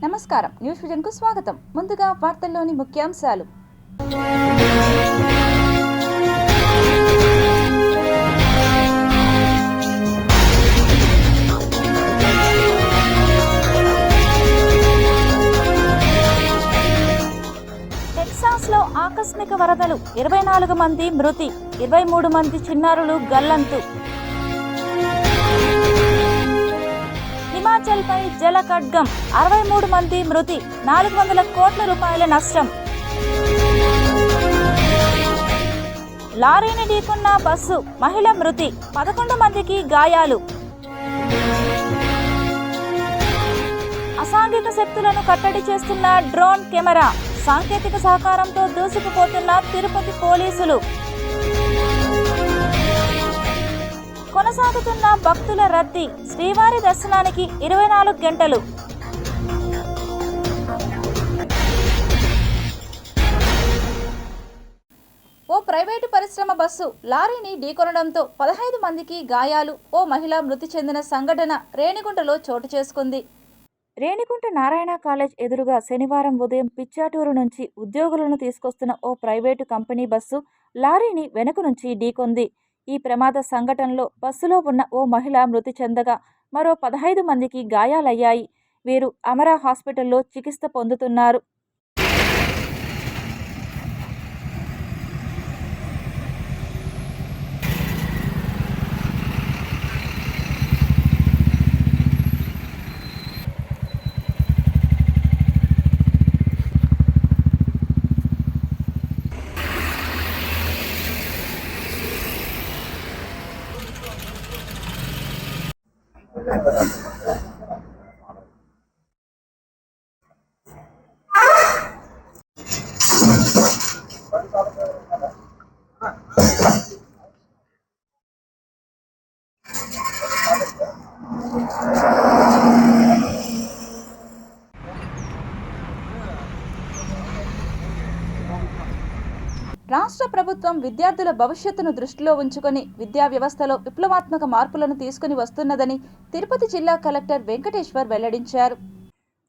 నమస్కారం, news vision కు స్వాగతం. ముందుగా వార్తల్లోని ముఖ్యాంశాలు. టెక్సాస్లో ఆకస్మిక వరదలు, 24 మంది మృతి, 23 మంది చిన్నారులు గల్లంతు. హిమాచల్పై జల ఖడ్గం, 63 మంది మృతి, 400 కోట్ల రూపాయల నష్టం. లారీని ఢీకొన్న బస్సు, మహిళ మృతి, 11 మందికి గాయాలు. అసాంఘిక శక్తులను కట్టడి చేస్తున్న డ్రోన్ కెమెరా, సాంకేతిక సహకారంతో దూసుకుపోతున్న తిరుపతి పోలీసులు. కొనసాగుతున్న భక్తుల రద్దీ, శ్రీవారి దర్శనానికి 24 గంటలు. ఓ ప్రైవేటు పరిశ్రమ బస్సు లారీని ఢీకొనడంతో 15 మందికి గాయాలు, ఓ మహిళ మృతి చెందిన సంఘటన రేణిగుంటలో చోటు చేసుకుంది. రేణిగుంట నారాయణ కాలేజ్ ఎదురుగా శనివారం ఉదయం పిచ్చాటూరు నుంచి ఉద్యోగులను తీసుకొస్తున్న ఓ ప్రైవేటు కంపెనీ బస్సు లారీని వెనుక నుంచి ఢీకొంది. ఈ ప్రమాద సంఘటనలో బస్సులో ఉన్న ఓ మహిళ మృతి చెందగా మరో 15 మందికి గాయాలయ్యాయి. వీరు అమరా హాస్పిటల్లో చికిత్స పొందుతున్నారు. రాష్ట్ర ప్రభుత్వం విద్యార్థుల భవిష్యత్తును దృష్టిలో ఉంచుకొని విద్యా వ్యవస్థలో విప్లవాత్మక మార్పులను తీసుకుని వస్తున్నదని తిరుపతి జిల్లా కలెక్టర్ వెంకటేశ్వర్ వెల్లడించారు.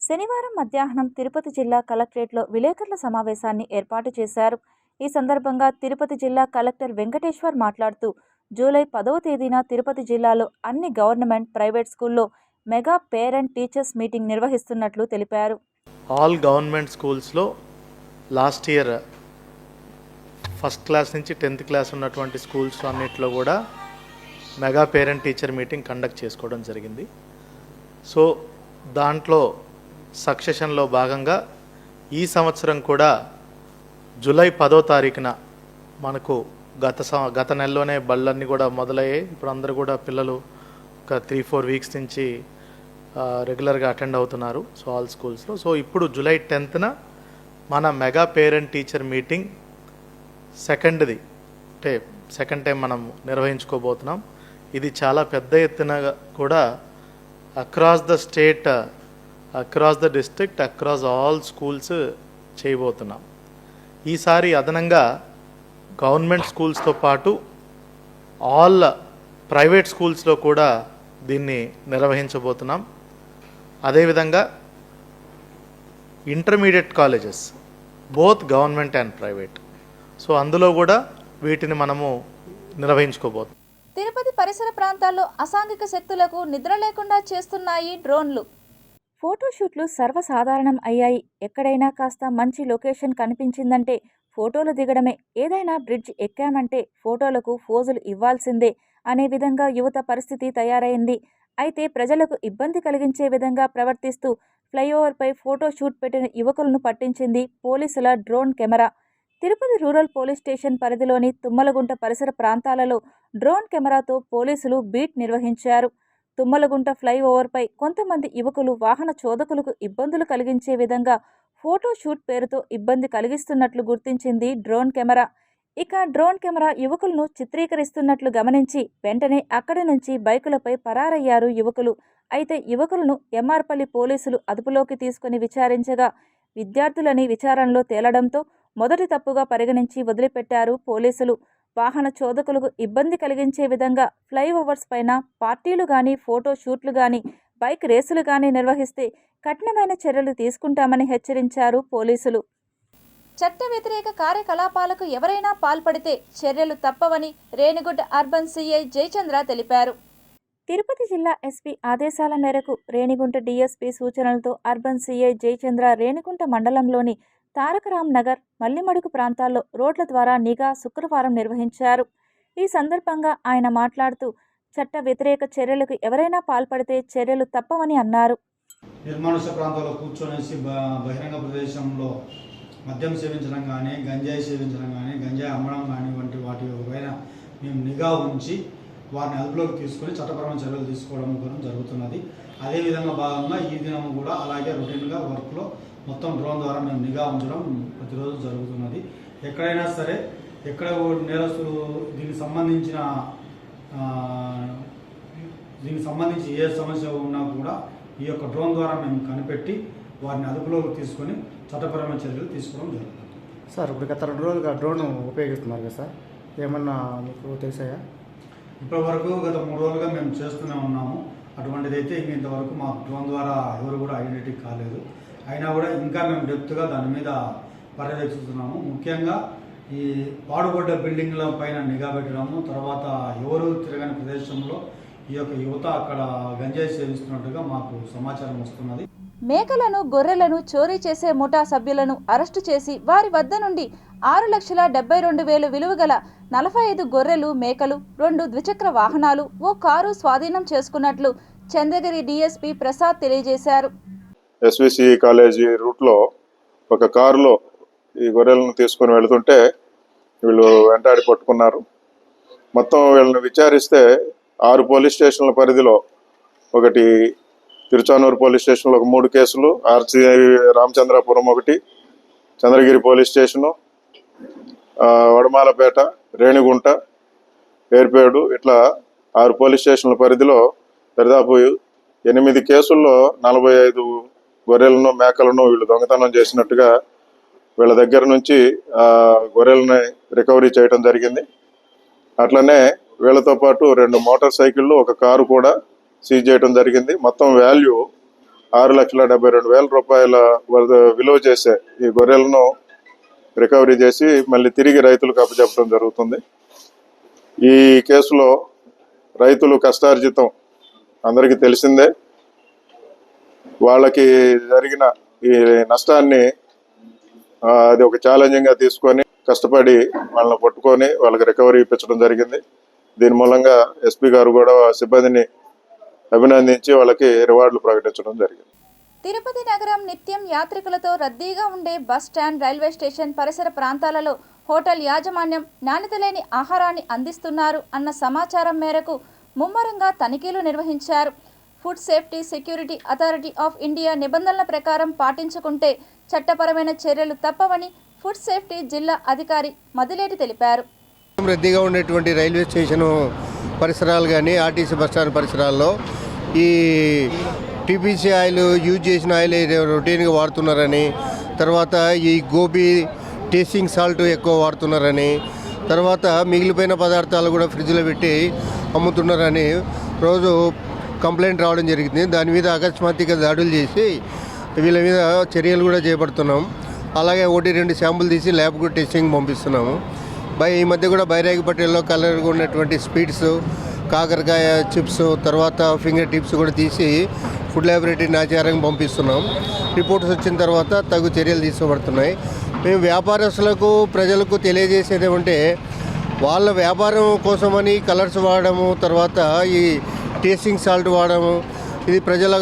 శనివారం మధ్యాహ్నం తిరుపతి జిల్లా కలెక్టరేట్లో విలేకరుల సమావేశాన్ని ఏర్పాటు చేశారు. ఈ సందర్భంగా తిరుపతి జిల్లా కలెక్టర్ వెంకటేశ్వర్ మాట్లాడుతూ జూలై 10వ తేదీన తిరుపతి జిల్లాలో అన్ని గవర్నమెంట్, ప్రైవేట్ స్కూల్లో మెగా పేరెంట్ టీచర్స్ మీటింగ్ నిర్వహిస్తున్నట్లు తెలిపారు. ఆల్ గవర్నమెంట్ స్కూల్స్లో లాస్ట్ ఇయర్ ఫస్ట్ క్లాస్ నుంచి 10th క్లాస్ ఉన్నటువంటి స్కూల్స్ అన్నింటిలో కూడా mega parent teacher meeting conduct చేసుకోవడం జరిగింది. సో దాంట్లో సక్సెషన్లో భాగంగా ఈ సంవత్సరం కూడా జూలై 10వ తారీఖున మనకు గత నెలలోనే బళ్ళన్నీ కూడా మొదలయ్యాయి. ఇప్పుడు అందరూ కూడా పిల్లలు ఒక 3-4 వీక్స్ నుంచి రెగ్యులర్గా అటెండ్ అవుతున్నారు. సో ఆల్ స్కూల్స్లో. సో ఇప్పుడు జూలై 10th మన mega parent teacher meeting second time మనం నిర్వహించుకోబోతున్నాం. ఇది చాలా పెద్ద ఎత్తున కూడా across the state, across the district, across all schools చేయబోతున్నాం. ఈసారి అదనంగా గవర్నమెంట్ స్కూల్స్తో పాటు ఆల్ ప్రైవేట్ స్కూల్స్లో కూడా దీన్ని నిర్వహించబోతున్నాం. అదేవిధంగా intermediate colleges, both government and private, so అందులో కూడా వీటిని మనము నిర్వహించుకోబోతున్నాం. తిరుపతి పరిసర ప్రాంతాల్లో అసాంఘిక శక్తులకు నిద్ర లేకుండా చేస్తున్నాయి డ్రోన్లు. ఫోటోషూట్లు సర్వసాధారణం అయ్యాయి. ఎక్కడైనా కాస్త మంచి లొకేషన్ కనిపించిందంటే ఫోటోలు దిగడమే. ఏదైనా బ్రిడ్జ్ ఎక్కామంటే ఫోటోలకు ఫోజులు ఇవ్వాల్సిందే అనే విధంగా యువత పరిస్థితి తయారైంది. అయితే ప్రజలకు ఇబ్బంది కలిగించే విధంగా ప్రవర్తిస్తూ ఫ్లైఓవర్పై ఫోటోషూట్ పెట్టిన యువకులను పట్టించింది పోలీసుల drone camera. Tirupati rural police station పరిధిలోని తుమ్మలగుంట పరిసర ప్రాంతాలలో డ్రోన్ కెమెరాతో పోలీసులు బీట్ నిర్వహించారు. తుమ్మలగుంట ఫ్లైఓవర్పై కొంతమంది యువకులు వాహన చోదకులకు ఇబ్బందులు కలిగించే విధంగా ఫోటోషూట్ పేరుతో ఇబ్బంది కలిగిస్తున్నట్లు గుర్తించింది డ్రోన్ కెమెరా. ఇక డ్రోన్ కెమెరా యువకులను చిత్రీకరిస్తున్నట్లు గమనించి వెంటనే అక్కడి నుంచి బైకులపై పరారయ్యారు యువకులు. అయితే యువకులను ఎంఆర్పల్లి పోలీసులు అదుపులోకి తీసుకుని విచారించగా విద్యార్థులని విచారణలో తేలడంతో మొదటి తప్పుగా పరిగణించి వదిలిపెట్టారు పోలీసులు. వాహన చోదకులకు ఇబ్బంది కలిగించే విధంగా ఫ్లైఓవర్స్ పైన పార్టీలు గాని, ఫోటో షూట్లు గాని బైక్ రేసులు కానీ నిర్వహిస్తే కఠినమైన చర్యలు తీసుకుంటామని హెచ్చరించారు పోలీసులు. చట్ట వ్యతిరేక కార్యకలాపాలకు ఎవరైనా పాల్పడితే చర్యలు తప్పవని రేణిగుంట అర్బన్ సిఐ జయచంద్ర తెలిపారు. తిరుపతి జిల్లా ఎస్పీ ఆదేశాల మేరకు రేణిగుంట డీఎస్పీ సూచనలతో అర్బన్ సిఐ జయచంద్ర రేణిగుంట మండలంలోని తారకరామ్ నగర్, మల్లిమడుగు ప్రాంతాల్లో రోడ్ల ద్వారా నిఘా శుక్రవారం నిర్వహించారు. ఈ సందర్భంగా ఆయన మాట్లాడుతూ చట్ట వ్యతిరేక చర్యలకు ఎవరైనా పాల్పడితే చర్యలు తప్పవని అన్నారు. నిర్మానుష్య ప్రాంతాల్లో కూర్చొనేసి బహిరంగ ప్రదేశంలో మద్యం సేవించడం కానీ, గంజాయి సేవించడం కానీ, గంజాయి అమ్మడం కానీ వంటి వాటి పైన మేము నిఘా ఉంచి వారిని అదుపులోకి తీసుకొని చట్టపరమైన చర్యలు తీసుకోవడం కూడా జరుగుతున్నది. అదేవిధంగా భాగంగా ఈ దినం కూడా అలాగే రొటీన్గా వర్క్లో మొత్తం డ్రోన్ ద్వారా మేము నిఘా ఉంచడం ప్రతిరోజు జరుగుతున్నది. ఎక్కడైనా సరే ఎక్కడ నేరస్తులు దీనికి సంబంధించి ఏ సమస్య ఉన్నా కూడా ఈ యొక్క డ్రోన్ ద్వారా మేము కనిపెట్టి వారిని అదుపులోకి తీసుకొని చట్టపరమైన చర్యలు తీసుకోవడం జరుగుతుంది. సార్, ఇప్పుడు గత 2 రోజులుగా డ్రోన్ ఉపయోగిస్తున్నారు కదా సార్, ఏమన్నా మీకు తెలిసాయా? ఇప్పటివరకు గత 3 రోజులుగా మేము చేస్తూనే ఉన్నాము. అటువంటిదైతే ఇంతవరకు మాకు డ్రోన్ ద్వారా ఎవరు కూడా ఐడెంటిటీ కాలేదు. అయినా కూడా ఇంకా మేము డెప్త్గా దాని మీద పర్యవేక్షిస్తున్నాము. ముఖ్యంగా ఈ పాడుబడ్డ బిల్డింగ్ల పైన నిఘా పెట్టడము, తర్వాత ఎవరు తిరగని ప్రదేశంలో ఈ యొక్క యువత అక్కడ గంజాయి సేవిస్తున్నట్టుగా మాకు సమాచారం వస్తున్నది. మేకలను, గొర్రెలను చోరీ చేసే ముఠా సభ్యులను అరెస్టు చేసి వారి వద్ద నుండి 6,72,000 విలువ గల 45 గొర్రెలు, మేకలు, 2 ద్విచక్ర వాహనాలు, ఓ కారు స్వాధీనం చేసుకున్నట్లు చంద్రగిరి డీఎస్పీ ప్రసాద్ తెలియజేశారు. ఎస్విసి కాలేజీ రూట్లో ఒక కారులో ఈ గొర్రెలను తీసుకొని వెళుతుంటే వీళ్ళు వెంటాడి పట్టుకున్నారు. మొత్తం వీళ్ళని విచారిస్తే 6 పోలీస్ స్టేషన్ల పరిధిలో, ఒకటి తిరుచానూరు పోలీస్ స్టేషన్లో 3 కేసులు, RC Ramachandrapuram 1, Chandragiri police station, Vadamalapeta, Renigunta, Yerpedu, ఇట్లా 6 పోలీస్ స్టేషన్ల పరిధిలో దాదాపు 8 కేసుల్లో 45 గొర్రెలను, మేకలను వీళ్ళు దొంగతనం చేసినట్టుగా వీళ్ళ దగ్గర నుంచి గొర్రెలని రికవరీ చేయడం జరిగింది. అట్లనే వీళ్ళతో పాటు 2 మోటార్ సైకిళ్ళు, ఒక కారు కూడా సీజ్ చేయడం జరిగింది. మొత్తం వాల్యూ 6,72,000 రూపాయల విలువ చేసే ఈ గొర్రెలను రికవరీ చేసి మళ్ళీ తిరిగి రైతులకు అప్పచెప్పడం జరుగుతుంది. ఈ కేసులో రైతులు కష్టార్జితం అందరికీ తెలిసిందే. వాళ్ళకి జరిగిన ఈ నష్టాన్ని అది ఒక ఛాలెంజింగ్గా తీసుకొని కష్టపడి వాళ్ళని పట్టుకొని వాళ్ళకి రికవరీ ఇప్పించడం జరిగింది. దీని మూలంగా ఎస్పీ గారు కూడా సిబ్బందిని అభినందించి వాళ్ళకి రివార్డులు ప్రకటించడం జరిగింది. తిరుపతి నగరం నిత్యం యాత్రికులతో రద్దీగా ఉండే బస్ స్టాండ్, రైల్వే స్టేషన్ పరిసర ప్రాంతాలలో హోటల్ యాజమాన్యం నాణ్యత లేని ఆహారాన్ని అందిస్తున్నారు అన్న సమాచారం మేరకు ముమ్మరంగా తనిఖీలు నిర్వహించారు. Food safety security authority of India నిబంధనల ప్రకారం పాటించకుంటే చట్టపరమైన చర్యలు తప్పవని ఫుడ్ సేఫ్టీ జిల్లా అధికారి మదిలేటి తెలిపారు. రద్దీగా ఉండేటువంటి రైల్వే స్టేషన్ పరిసరాలు కానీ, ఆర్టీసీ బస్టాండ్ పరిసరాల్లో ఈ టీపీసీ ఆయిల్ యూజ్ చేసిన ఆయిల్ రొటీన్గా వాడుతున్నారని, తర్వాత ఈ గోబీ టేస్టింగ్ సాల్ట్ ఎక్కువ వాడుతున్నారని, తర్వాత మిగిలిపోయిన పదార్థాలు కూడా ఫ్రిడ్జ్లో పెట్టి అమ్ముతున్నారని రోజు కంప్లైంట్ రావడం జరిగింది. దాని మీద అకస్మాత్తుగా దాడులు చేసి వీళ్ళ మీద చర్యలు కూడా చేపడుతున్నాం. అలాగే 1-2 శాంపుల్ తీసి ల్యాబ్కు టెస్టింగ్ పంపిస్తున్నాము. ఈ మధ్య కూడా బైరాగిపట్టెల్లో కలర్గా ఉన్నటువంటి స్వీట్స్, కాకరకాయ చిప్స్, తర్వాత ఫింగర్ టిప్స్ కూడా తీసి ఫుడ్ ల్యాబొరేటరీ ఆచారంగా పంపిస్తున్నాం. రిపోర్ట్స్ వచ్చిన తర్వాత తగు చర్యలు తీసుకోబడుతున్నాయి. మేము వ్యాపారస్తులకు, ప్రజలకు తెలియజేసేది ఏమంటే, వాళ్ళ వ్యాపారం కోసమని కలర్స్ వాడము, తర్వాత ఈ టేస్టింగ్ సాల్ట్ వాడము, ఇది ప్రజల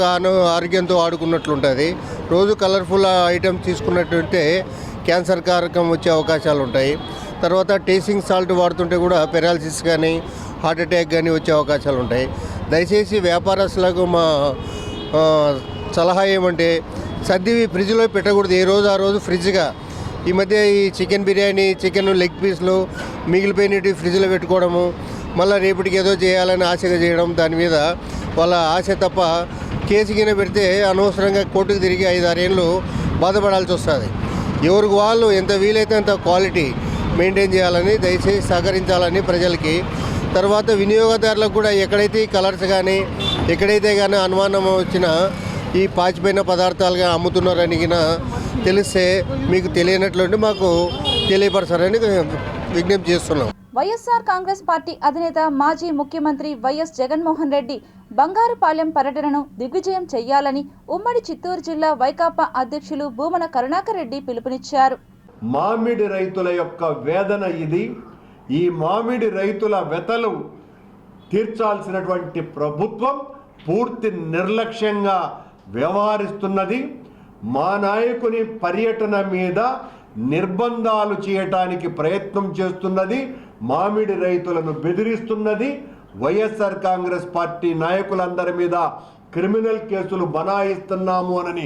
ఆరోగ్యంతో ఆడుకున్నట్లుంటుంది. రోజు కలర్ఫుల్ ఐటమ్స్ తీసుకున్నట్టుంటే క్యాన్సర్ కారకం వచ్చే అవకాశాలు ఉంటాయి. తర్వాత టేస్టింగ్ సాల్ట్ వాడుతుంటే కూడా పెరాలసిస్ కానీ, హార్ట్ అటాక్ కానీ వచ్చే అవకాశాలు ఉంటాయి. దయచేసి వ్యాపారస్తులకు మా సలహా ఏమంటే, సర్దివి ఫ్రిడ్జ్లో పెట్టకూడదు. ఏ రోజు ఆ రోజు ఫ్రిడ్జ్గా. ఈ మధ్య ఈ చికెన్ బిర్యానీ, చికెన్ లెగ్ పీస్లు మిగిలిపోయినవి ఫ్రిడ్జ్లో పెట్టుకోవడము, మళ్ళీ రేపటికి ఏదో చేయాలని ఆశగా చేయడం, దాని మీద వాళ్ళ ఆశ తప్ప కేసు కింద పెడితే అనవసరంగా కోర్టుకు తిరిగి 5-6 ఏళ్ళు బాధపడాల్సి వస్తుంది. ఎవరికి వాళ్ళు ఎంత వీలైతే అంత క్వాలిటీ మెయింటైన్ చేయాలని దయచేసి సహకరించాలని ప్రజలకి. తర్వాత వినియోగదారులకు కూడా ఎక్కడైతే కలర్స్ కానీ ఎక్కడైతే కానీ అనుమానం వచ్చినా ఈ పాచిపోయిన పదార్థాలుగా అమ్ముతున్నారని తెలిస్తే మీకు తెలియనట్లుండి మాకు తెలియపరచాలని విజ్ఞప్తి చేస్తున్నాం. వైఎస్ఆర్ కాంగ్రెస్ పార్టీ అధినేత మాజీ ముఖ్యమంత్రి వైఎస్ జగన్మోహన్ రెడ్డి బంగారుపాలెం పర్యటనను దిగ్విజయం చేయాలని ఉమ్మడి చిత్తూరు జిల్లా వైకాపా అధ్యక్షులు భూమన కరుణాకర్ రెడ్డి పిలుపునిచ్చారు. మామిడి రైతుల యొక్క వేదన ఇది. ఈ మామిడి రైతుల వెతలు తీర్చాల్సినటువంటి ప్రభుత్వం పూర్తి నిర్లక్ష్యంగా వ్యవహరిస్తున్నది. మా నాయకుని పర్యటన మీద నిర్బంధాలు చేయటానికి ప్రయత్నం చేస్తున్నది. మామిడి రైతులను బెదిరిస్తున్నది. వైఎస్ఆర్ కాంగ్రెస్ పార్టీ నాయకులందరి మీద క్రిమినల్ కేసులు బనాయిస్తున్నాము అని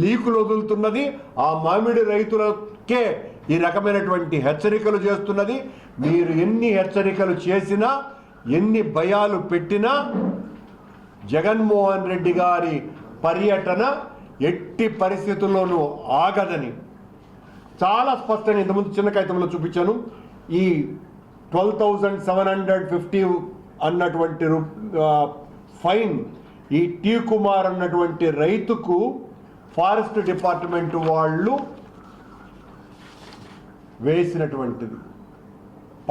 లీకులు వదులుతున్నది. ఆ మామిడి రైతులకే ఈ రకమైనటువంటి హెచ్చరికలు చేస్తున్నది. మీరు ఎన్ని హెచ్చరికలు చేసినా, ఎన్ని భయాలు పెట్టినా జగన్మోహన్ రెడ్డి గారి పర్యటన ఎట్టి పరిస్థితుల్లోనూ ఆగదని చాలా స్పష్టంగా ఇంతకుముందు చిన్న కాగితంలో చూపించాను. ఈ 12,750 అన్నటువంటి ఫైన్ ఈ టీ కుమార్ అన్నటువంటి రైతుకు ఫారెస్ట్ డిపార్ట్మెంట్ వాళ్ళు వేసినటువంటిది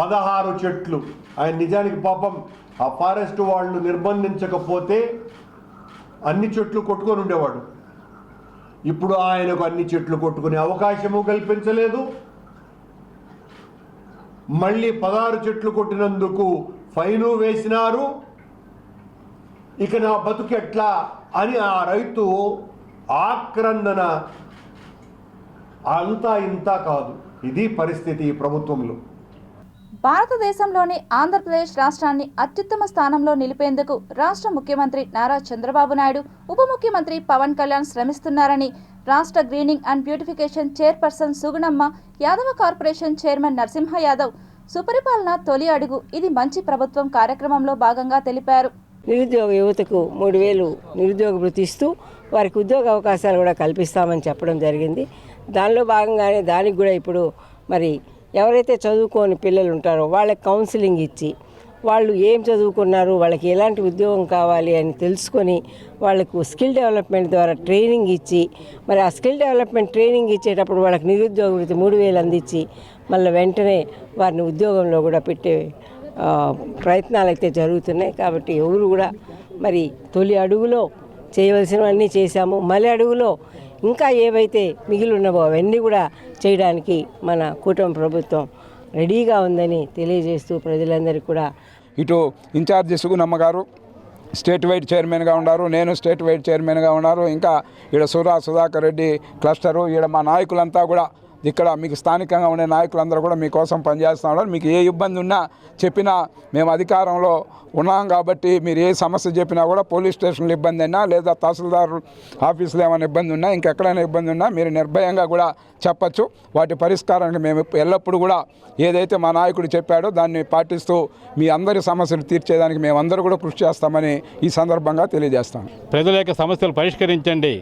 16 చెట్లు. ఆయన నిజానికి పాపం ఆ ఫారెస్ట్ వాళ్ళు నిర్బంధించకపోతే అన్ని చెట్లు కొట్టుకొని ఉండేవాడు. ఇప్పుడు ఆయనకు అన్ని చెట్లు కొట్టుకునే అవకాశము కల్పించలేదు. మళ్ళీ 16 చెట్లు కొట్టినందుకు ఫైను వేసినారు. ఇక నా బతుకు ఎట్లా అని ఆ రైతు ఆక్రందన అంతా ఇంత కాదు. ఇది పరిస్థితి ఈ ప్రభుత్వంలో. భారతదేశంలోని ఆంధ్రప్రదేశ్ రాష్ట్రాన్ని అత్యుత్తమ స్థానంలో నిలిపేందుకు రాష్ట్ర ముఖ్యమంత్రి నారా చంద్రబాబు నాయుడు, ఉప ముఖ్యమంత్రి పవన్ కళ్యాణ్ శ్రమిస్తున్నారని రాష్ట్ర greening and beautification chairperson Sugunamma, Yadava corporation chairman Narasimha Yadav సుపరిపాలన తొలి అడుగు, ఇది మంచి ప్రభుత్వం కార్యక్రమంలో భాగంగా తెలిపారు. నిరుద్యోగ యువతకు 3,000 నిరుద్యోగ వృత్తి ఇస్తూ వారికి ఉద్యోగ అవకాశాలు కూడా కల్పిస్తామని చెప్పడం జరిగింది. దానిలో భాగంగానే దానికి కూడా ఇప్పుడు మరి ఎవరైతే చదువుకోని పిల్లలు ఉంటారో వాళ్ళకి కౌన్సిలింగ్ ఇచ్చి వాళ్ళు ఏం చదువుకున్నారు, వాళ్ళకి ఎలాంటి ఉద్యోగం కావాలి అని తెలుసుకొని వాళ్ళకు స్కిల్ డెవలప్మెంట్ ద్వారా ట్రైనింగ్ ఇచ్చి మరి ఆ స్కిల్ డెవలప్మెంట్ ట్రైనింగ్ ఇచ్చేటప్పుడు వాళ్ళకి నిరుద్యోగ వృత్తి 3,000 అందించి మళ్ళీ వెంటనే వారిని ఉద్యోగంలో కూడా పెట్టే ప్రయత్నాలు అయితే జరుగుతున్నాయి. కాబట్టి ఎవరు కూడా మరి తొలి అడుగులో చేయవలసినవన్నీ చేశాము. మళ్ళీ అడుగులో ఇంకా ఏవైతే మిగిలి ఉన్నవో అవన్నీ కూడా చేయడానికి మన కూటమి ప్రభుత్వం రెడీగా ఉందని తెలియజేస్తూ ప్రజలందరికీ కూడా ఇటు ఇన్ఛార్జి సుగుణమ్మ గారు స్టేట్ వైడ్ చైర్మన్గా ఉన్నారు, నేను స్టేట్ వైడ్ చైర్మన్గా ఉన్నారు. ఇంకా ఈడ సుధాకర్ రెడ్డి క్లస్టరు, ఈడ మా నాయకులంతా కూడా ఇక్కడ మీకు స్థానికంగా ఉండే నాయకులందరూ కూడా మీకోసం పనిచేస్తూ ఉన్నారు. మీకు ఏ ఇబ్బంది ఉన్నా చెప్పినా మేము అధికారంలో ఉన్నాం కాబట్టి మీరు ఏ సమస్య చెప్పినా కూడా పోలీస్ స్టేషన్లో ఇబ్బంది అయినా లేదా తహసీల్దార్ ఆఫీసులో ఏమైనా ఇబ్బంది ఉన్నా ఇంకెక్కడైనా ఇబ్బంది ఉన్నా మీరు నిర్భయంగా కూడా చెప్పచ్చు. వాటి పరిష్కారానికి మేము ఎల్లప్పుడూ కూడా ఏదైతే మా నాయకుడు చెప్పాడో దాన్ని పాటిస్తూ మీ అందరి సమస్యలు తీర్చేదానికి మేమందరూ కూడా కృషి చేస్తామని ఈ సందర్భంగా తెలియజేస్తాం. ప్రజల యొక్క సమస్యలు పరిష్కరించండి.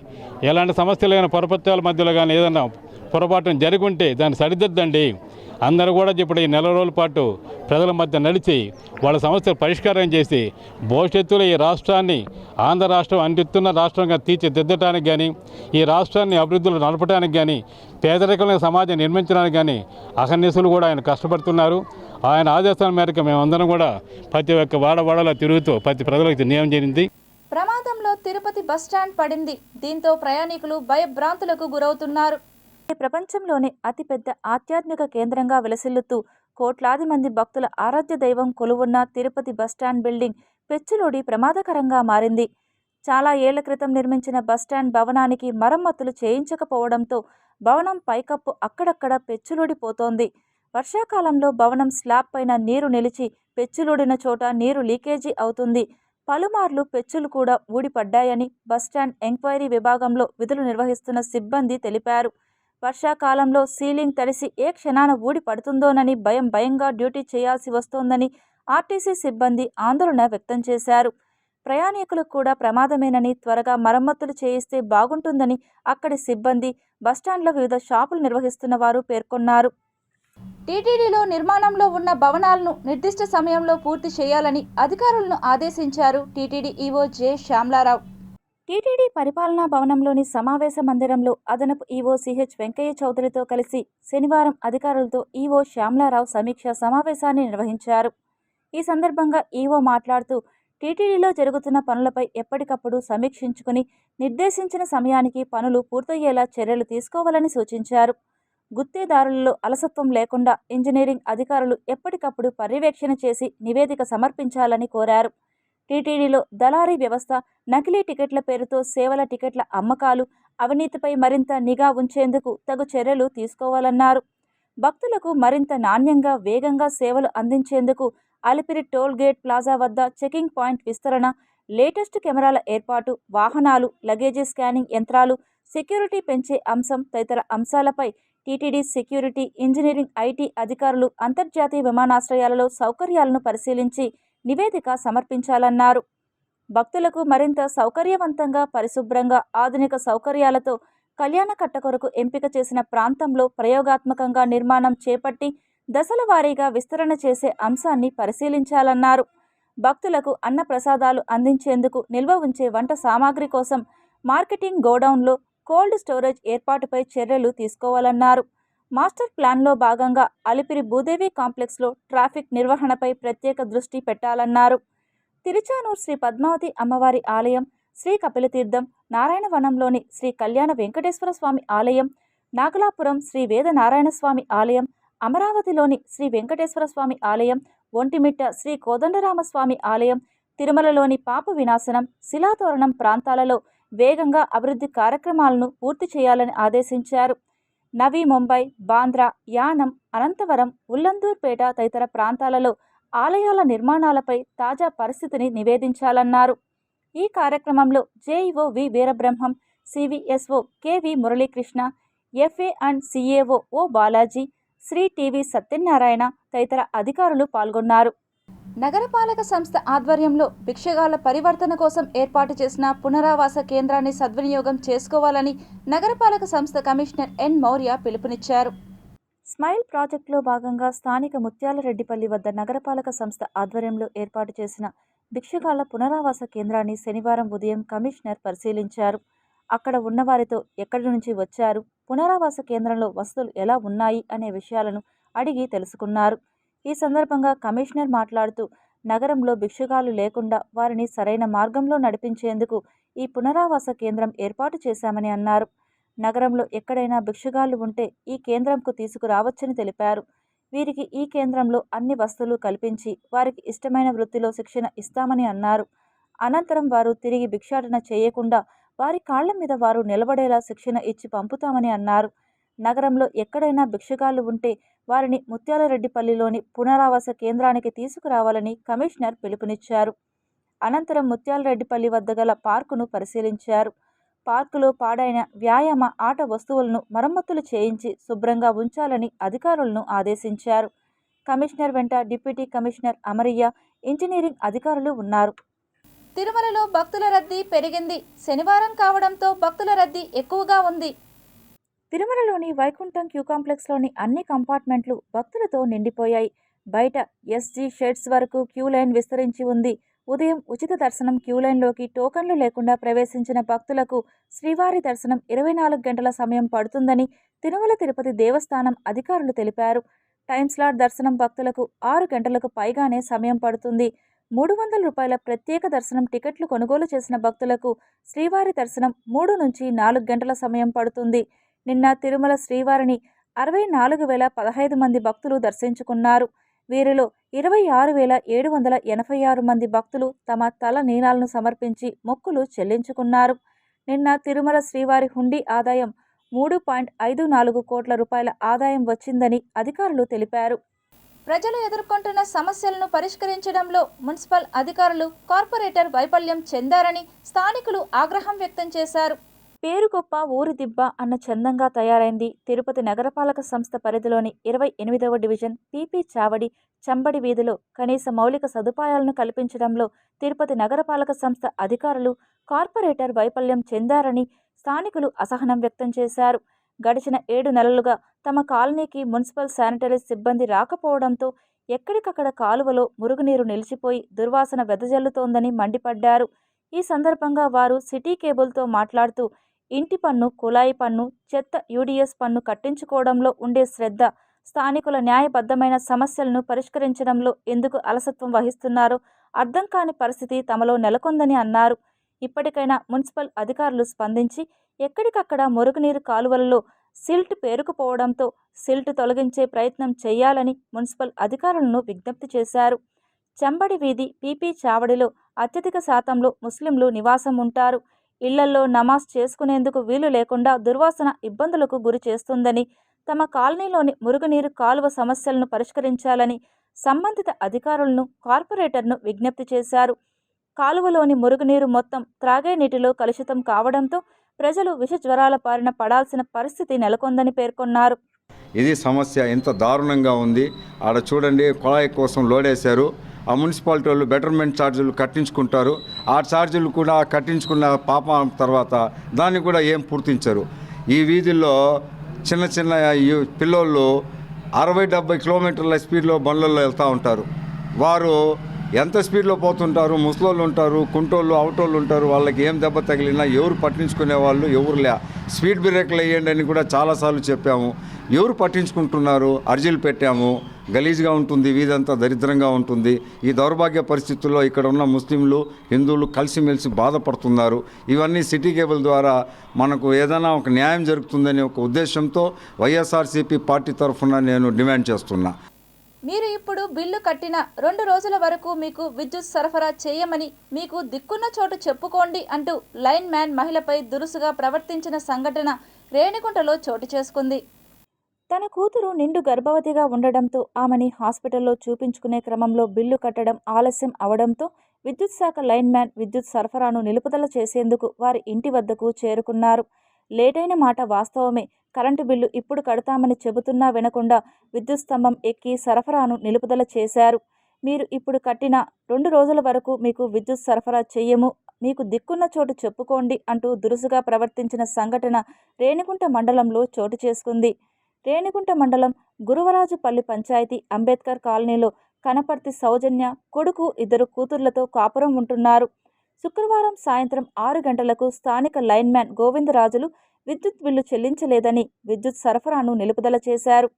ఎలాంటి సమస్యలు కానీ పొరపత్యాల మధ్యలో కానీ ఏదైనా పొరపాటును జరుగుంటే దాన్ని సరిదిద్దండి. అందరూ కూడా ఇప్పుడు ఈ నెల రోజుల పాటు ప్రజల మధ్య నడిచి వాళ్ళ సమస్యలు పరిష్కారం చేసి భవిష్యత్తులో ఈ రాష్ట్రాన్ని ఆంధ్ర రాష్ట్రం అందిస్తున్న రాష్ట్రంగా తీర్చిదిద్దడానికి కానీ ఈ రాష్ట్రాన్ని అభివృద్ధిలో నడపడానికి కానీ పేదరికమైన సమాజం నిర్మించడానికి కానీ అహర్నిశలు కూడా ఆయన కష్టపడుతున్నారు. ఆయన ఆదేశాల మేరకు మేమందరం కూడా ప్రతి ఒక్క వాడవాడలా తిరుగుతూ ప్రతి ప్రజలకు నియమం జరిగింది. ప్రమాదంలో తిరుపతి బస్టాండ్ పడింది. దీంతో ప్రయాణికులు భయభ్రాంతులకు గురవుతున్నారు. ప్రపంచంలోని అతిపెద్ద ఆధ్యాత్మిక కేంద్రంగా విలసిల్లుతూ కోట్లాది మంది భక్తుల ఆరాధ్య దైవం కొలువున్న తిరుపతి బస్టాండ్ బిల్డింగ్ పెచ్చులోడి ప్రమాదకరంగా మారింది. చాలా ఏళ్ల క్రితం నిర్మించిన బస్టాండ్ భవనానికి మరమ్మతులు చేయించకపోవడంతో భవనం పైకప్పు అక్కడక్కడ పెచ్చులోడిపోతోంది. వర్షాకాలంలో భవనం స్లాబ్ పైన నీరు నిలిచి పెచ్చులోడిన చోట నీరు లీకేజీ అవుతుంది. పలుమార్లు పెచ్చులు కూడా ఊడిపడ్డాయని బస్టాండ్ ఎంక్వైరీ విభాగంలో విధులు నిర్వహిస్తున్న సిబ్బంది తెలిపారు. వర్షాకాలంలో సీలింగ్ తడిసి ఏ క్షణాన ఊడి పడుతుందోనని భయంగా డ్యూటీ చేయాల్సి వస్తోందని ఆర్టీసీ సిబ్బంది ఆందోళన వ్యక్తం చేశారు. ప్రయాణికులకు కూడా ప్రమాదమేనని త్వరగా మరమ్మతులు చేయిస్తే బాగుంటుందని అక్కడి సిబ్బంది, బస్టాండ్లో వివిధ షాపులు నిర్వహిస్తున్న వారు పేర్కొన్నారు. టీటీడీలో నిర్మాణంలో ఉన్న భవనాలను నిర్దిష్ట సమయంలో పూర్తి చేయాలని అధికారులను ఆదేశించారు TTD EO J Shyamala Rao. TTD పరిపాలనా భవనంలోని సమావేశ మందిరంలో అదనపు ఈవో సిహెచ్ వెంకయ్య చౌదరితో కలిసి శనివారం అధికారులతో ఈవో శ్యామలారావు సమీక్షా సమావేశాన్ని నిర్వహించారు. ఈ సందర్భంగా ఈవో మాట్లాడుతూ టీటీడీలో జరుగుతున్న పనులపై ఎప్పటికప్పుడు సమీక్షించుకుని నిర్దేశించిన సమయానికి పనులు పూర్తయ్యేలా చర్యలు తీసుకోవాలని సూచించారు. గుత్తేదారులలో అలసత్వం లేకుండా ఇంజనీరింగ్ అధికారులు ఎప్పటికప్పుడు పర్యవేక్షణ చేసి నివేదిక సమర్పించాలని కోరారు. టీటీడీలో దళారీ వ్యవస్థ, నకిలీ టికెట్ల పేరుతో సేవల టికెట్ల అమ్మకాలు, అవినీతిపై మరింత నిఘా ఉంచేందుకు తగు చర్యలు తీసుకోవాలన్నారు. భక్తులకు మరింత నాణ్యంగా, వేగంగా సేవలు అందించేందుకు అలిపిరి టోల్ గేట్ ప్లాజా వద్ద చెకింగ్ పాయింట్ విస్తరణ, లేటెస్ట్ కెమెరాల ఏర్పాటు, వాహనాలు, లగేజీ స్కానింగ్ యంత్రాలు, సెక్యూరిటీ పెంచే అంశం తదితర అంశాలపై టీటీడీ సెక్యూరిటీ, ఇంజనీరింగ్, ఐటీ అధికారులు అంతర్జాతీయ విమానాశ్రయాలలో సౌకర్యాలను పరిశీలించి నివేదిక సమర్పించాలన్నారు. భక్తులకు మరింత సౌకర్యవంతంగా, పరిశుభ్రంగా, ఆధునిక సౌకర్యాలతో కళ్యాణకట్ట కొరకు ఎంపిక చేసిన ప్రాంతంలో ప్రయోగాత్మకంగా నిర్మాణం చేపట్టి దశల వారీగా విస్తరణ చేసే అంశాన్ని పరిశీలించాలన్నారు. భక్తులకు అన్న ప్రసాదాలు అందించేందుకు నిల్వ ఉంచే వంట సామాగ్రి కోసం మార్కెటింగ్ గోడౌన్లో కోల్డ్ స్టోరేజ్ ఏర్పాటుపై చర్యలు తీసుకోవాలన్నారు. మాస్టర్ ప్లాన్లో భాగంగా అలిపిరి భూదేవి కాంప్లెక్స్లో ట్రాఫిక్ నిర్వహణపై ప్రత్యేక దృష్టి పెట్టాలన్నారు. తిరుచానూరు శ్రీ పద్మావతి అమ్మవారి ఆలయం, శ్రీ కపిలతీర్థం, నారాయణవనంలోని శ్రీ కళ్యాణ వెంకటేశ్వర స్వామి ఆలయం, నాగలాపురం శ్రీ వేద నారాయణ స్వామి ఆలయం, అమరావతిలోని శ్రీ వెంకటేశ్వర స్వామి ఆలయం, ఒంటిమిట్ట శ్రీ కోదండరామస్వామి ఆలయం, తిరుమలలోని పాప వినాశనం, శిలాతోరణం ప్రాంతాలలో వేగంగా అభివృద్ధి కార్యక్రమాలను పూర్తి చేయాలని ఆదేశించారు. నవీ ముంబై, బాంద్రా, యానం, అనంతవరం, ఉల్లందూర్పేట తదితర ప్రాంతాలలో ఆలయాల నిర్మాణాలపై తాజా పరిస్థితిని నివేదించాలన్నారు. ఈ కార్యక్రమంలో JEO V Veerabrahmam, CVSO KV Muralikrishna, FA and CAO O Balaji, Sri TV Satyanarayana తదితర అధికారులు పాల్గొన్నారు. నగరపాలక సంస్థ ఆధ్వర్యంలో భిక్షగాళ్ల పరివర్తన కోసం ఏర్పాటు చేసిన పునరావాస కేంద్రాన్ని సద్వినియోగం చేసుకోవాలని నగరపాలక సంస్థ కమిషనర్ ఎన్ మౌర్య పిలుపునిచ్చారు. స్మైల్ ప్రాజెక్టులో భాగంగా స్థానిక ముత్యాలరెడ్డిపల్లి వద్ద నగరపాలక సంస్థ ఆధ్వర్యంలో ఏర్పాటు చేసిన భిక్షగాళ్ల పునరావాస కేంద్రాన్ని శనివారం ఉదయం కమిషనర్ పరిశీలించారు. అక్కడ ఉన్నవారితో ఎక్కడి నుంచి వచ్చారు, పునరావాస కేంద్రంలో వసతులు ఎలా ఉన్నాయి అనే విషయాలను అడిగి తెలుసుకున్నారు. ఈ సందర్భంగా కమిషనర్ మాట్లాడుతూ నగరంలో భిక్షగాళ్లు లేకుండా వారిని సరైన మార్గంలో నడిపించేందుకు ఈ పునరావాస కేంద్రం ఏర్పాటు చేశామని అన్నారు. నగరంలో ఎక్కడైనా భిక్షగాళ్లు ఉంటే ఈ కేంద్రంకు తీసుకురావచ్చని తెలిపారు. వీరికి ఈ కేంద్రంలో అన్ని వసతులు కల్పించి వారికి ఇష్టమైన వృత్తిలో శిక్షణ ఇస్తామని అన్నారు. అనంతరం వారు తిరిగి భిక్షాటన చేయకుండా వారి కాళ్ల మీద వారు నిలబడేలా శిక్షణ ఇచ్చి పంపుతామని అన్నారు. నగరంలో ఎక్కడైనా భిక్షగాళ్లు ఉంటే వారిని ముత్యాలరెడ్డిపల్లిలోని పునరావాస కేంద్రానికి తీసుకురావాలని కమిషనర్ పిలుపునిచ్చారు. అనంతరం ముత్యాలరెడ్డిపల్లి వద్ద గల పార్కును పరిశీలించారు. పార్కులో పాడైన వ్యాయామ ఆట వస్తువులను మరమ్మతులు చేయించి శుభ్రంగా ఉంచాలని అధికారులను ఆదేశించారు. కమిషనర్ వెంట డిప్యూటీ కమిషనర్ అమరయ్య, ఇంజనీరింగ్ అధికారులు ఉన్నారు. తిరుమలలో భక్తుల రద్దీ పెరిగింది. శనివారం కావడంతో భక్తుల రద్దీ ఎక్కువగా ఉంది. తిరుమలలోని వైకుంఠం క్యూ కాంప్లెక్స్లోని అన్ని కంపార్ట్మెంట్లు భక్తులతో నిండిపోయాయి. బయట ఎస్జీ షెడ్స్ వరకు క్యూ లైన్ విస్తరించి ఉంది. ఉదయం ఉచిత దర్శనం క్యూ లైన్లోకి టోకన్లు లేకుండా ప్రవేశించిన భక్తులకు శ్రీవారి దర్శనం 24 గంటల సమయం పడుతుందని తిరుమల తిరుపతి దేవస్థానం అధికారులు తెలిపారు. టైం స్లాట్ దర్శనం భక్తులకు 6 గంటలకు పైగానే సమయం పడుతుంది. 300 రూపాయల ప్రత్యేక దర్శనం టికెట్లు కొనుగోలు చేసిన భక్తులకు శ్రీవారి దర్శనం 3 నుంచి 4 గంటల సమయం పడుతుంది. నిన్న తిరుమల శ్రీవారిని 64,015 మంది భక్తులు దర్శించుకున్నారు. వీరిలో 26,786 మంది భక్తులు తమ తల నీలాలను సమర్పించి మొక్కులు చెల్లించుకున్నారు. నిన్న తిరుమల శ్రీవారి హుండీ ఆదాయం 3.54 కోట్ల రూపాయల ఆదాయం వచ్చిందని అధికారులు తెలిపారు. ప్రజలు ఎదుర్కొంటున్న సమస్యలను పరిష్కరించడంలో మున్సిపల్ అధికారులు, కార్పొరేటర్ వైఫల్యం చెందారని స్థానికులు ఆగ్రహం వ్యక్తం చేశారు. పేరు గొప్ప ఊరి దిబ్బ అన్న చందంగా తయారైంది తిరుపతి నగరపాలక సంస్థ పరిధిలోని 28వ డివిజన్ పీపీ చావడి చంబడి వీధిలో కనీస మౌలిక సదుపాయాలను కల్పించడంలో తిరుపతి నగరపాలక సంస్థ అధికారులు, కార్పొరేటర్ వైఫల్యం చెందారని స్థానికులు అసహనం వ్యక్తం చేశారు. గడిచిన 7 నెలలుగా తమ కాలనీకి మున్సిపల్ శానిటరీ సిబ్బంది రాకపోవడంతో ఎక్కడికక్కడ కాలువలో మురుగునీరు నిలిచిపోయి దుర్వాసన వెదజల్లుతోందని మండిపడ్డారు. ఈ సందర్భంగా వారు సిటీ కేబుల్తో మాట్లాడుతూ ఇంటి పన్ను, కుళాయి పన్ను, చెత్త యూడీఎస్ పన్ను కట్టించుకోవడంలో ఉండే శ్రద్ధ, స్థానికుల న్యాయబద్ధమైన సమస్యలను పరిష్కరించడంలో ఎందుకు అలసత్వం వహిస్తున్నారో అర్థం కాని పరిస్థితి తమలో నెలకొందని అన్నారు. ఇప్పటికైనా మున్సిపల్ అధికారులు స్పందించి ఎక్కడికక్కడ మురుగునీరు కాలువలలో సిల్ట్ పేరుకుపోవడంతో సిల్ట్ తొలగించే ప్రయత్నం చేయాలని మున్సిపల్ అధికారులను విజ్ఞప్తి చేశారు. చెంబడి వీధి పీపీ చావడిలో అత్యధిక శాతంలో ముస్లింలు నివాసం ఉంటారు. ఇళ్లల్లో నమాజ్ చేసుకునేందుకు వీలు లేకుండా దుర్వాసన ఇబ్బందులకు గురి చేస్తుందని, తమ కాలనీలోని మురుగునీరు కాలువ సమస్యలను పరిష్కరించాలని సంబంధిత అధికారులను, కార్పొరేటర్ను విజ్ఞప్తి చేశారు. కాలువలోని మురుగునీరు మొత్తం త్రాగే నీటిలో కలుషితం కావడంతో ప్రజలు విష జ్వరాల బారిన పడాల్సిన పరిస్థితి నెలకొందని పేర్కొన్నారు. ఇది సమస్య ఎంత దారుణంగా ఉంది. ఆడ చూడండి, కుళాయి కోసం లోడేశారు. ఆ మున్సిపాలిటీ వాళ్ళు బెటర్మెంట్ ఛార్జీలు కట్టించుకుంటారు. ఆ ఛార్జీలు కూడా కట్టించుకున్న పాపం తర్వాత దాన్ని కూడా ఏం పూర్తించరు. ఈ వీధుల్లో చిన్న చిన్న పిల్లోళ్ళు 60-70 కిలోమీటర్ల స్పీడ్లో బండ్లలో వెళ్తూ ఉంటారు. వారు ఎంత స్పీడ్లో పోతుంటారు. ముసలోళ్ళు ఉంటారు, కుంటోళ్ళు, అవుటోళ్ళు ఉంటారు. వాళ్ళకి ఏం దెబ్బ తగిలినా ఎవరు పట్టించుకునే వాళ్ళు ఎవరు లే. స్పీడ్ బ్రేక్లు వేయండి అని కూడా చాలాసార్లు చెప్పాము. ఎవరు పట్టించుకుంటున్నారు? అర్జీలు పెట్టాము. గలీజ్గా ఉంటుంది, వీధంతా దరిద్రంగా ఉంటుంది. ఈ దౌర్భాగ్య పరిస్థితుల్లో ఇక్కడ ఉన్న ముస్లింలు, హిందువులు కలిసిమెలిసి బాధపడుతున్నారు. ఇవన్నీ సిటీ కేబుల్ ద్వారా మనకు ఏదైనా ఒక న్యాయం జరుగుతుందనే ఒక ఉద్దేశంతో వైఎస్ఆర్సీపీ పార్టీ తరఫున నేను డిమాండ్ చేస్తున్నా. మీరు ఇప్పుడు బిల్లు కట్టిన 2 రోజుల వరకు మీకు విద్యుత్ సరఫరా చేయమని మీకు దిక్కున్న చోటు చెప్పుకోండి అంటూ లైన్ మ్యాన్ మహిళపై దురుసుగా ప్రవర్తించిన సంఘటన రేణిగుంటలో చోటు చేసుకుంది. తన కూతురు నిండు గర్భవతిగా ఉండడంతో ఆమెని హాస్పిటల్లో చూపించుకునే క్రమంలో బిల్లు కట్టడం ఆలస్యం అవడంతో విద్యుత్ శాఖ లైన్ మ్యాన్ విద్యుత్ సరఫరాను నిలుపుదల చేసేందుకు వారి ఇంటి వద్దకు చేరుకున్నారు. లేటైన మాట వాస్తవమే. కరెంటు బిల్లు ఇప్పుడు కడతామని చెబుతున్నా వినకుండా విద్యుత్ స్తంభం ఎక్కి సరఫరాను నిలుపుదల చేశారు. మీరు ఇప్పుడు కట్టిన 2 రోజుల వరకు మీకు విద్యుత్ సరఫరా చెయ్యము, మీకు దిక్కున్న చోటు చెప్పుకోండి అంటూ దురుసుగా ప్రవర్తించిన సంఘటన రేణిగుంట మండలంలో చోటు చేసుకుంది. రేణిగుంట మండలం గురువరాజుపల్లి పంచాయతీ అంబేద్కర్ కాలనీలో కనపర్తి సౌజన్య కొడుకు 2 కూతుర్లతో కాపురం ఉంటున్నారు. శుక్రవారం సాయంత్రం 6 గంటలకు స్థానిక లైన్ మ్యాన్ గోవిందరాజులు విద్యుత్ బిల్లు చెల్లించలేదని విద్యుత్ సరఫరాను నిలుపుదల చేశారు.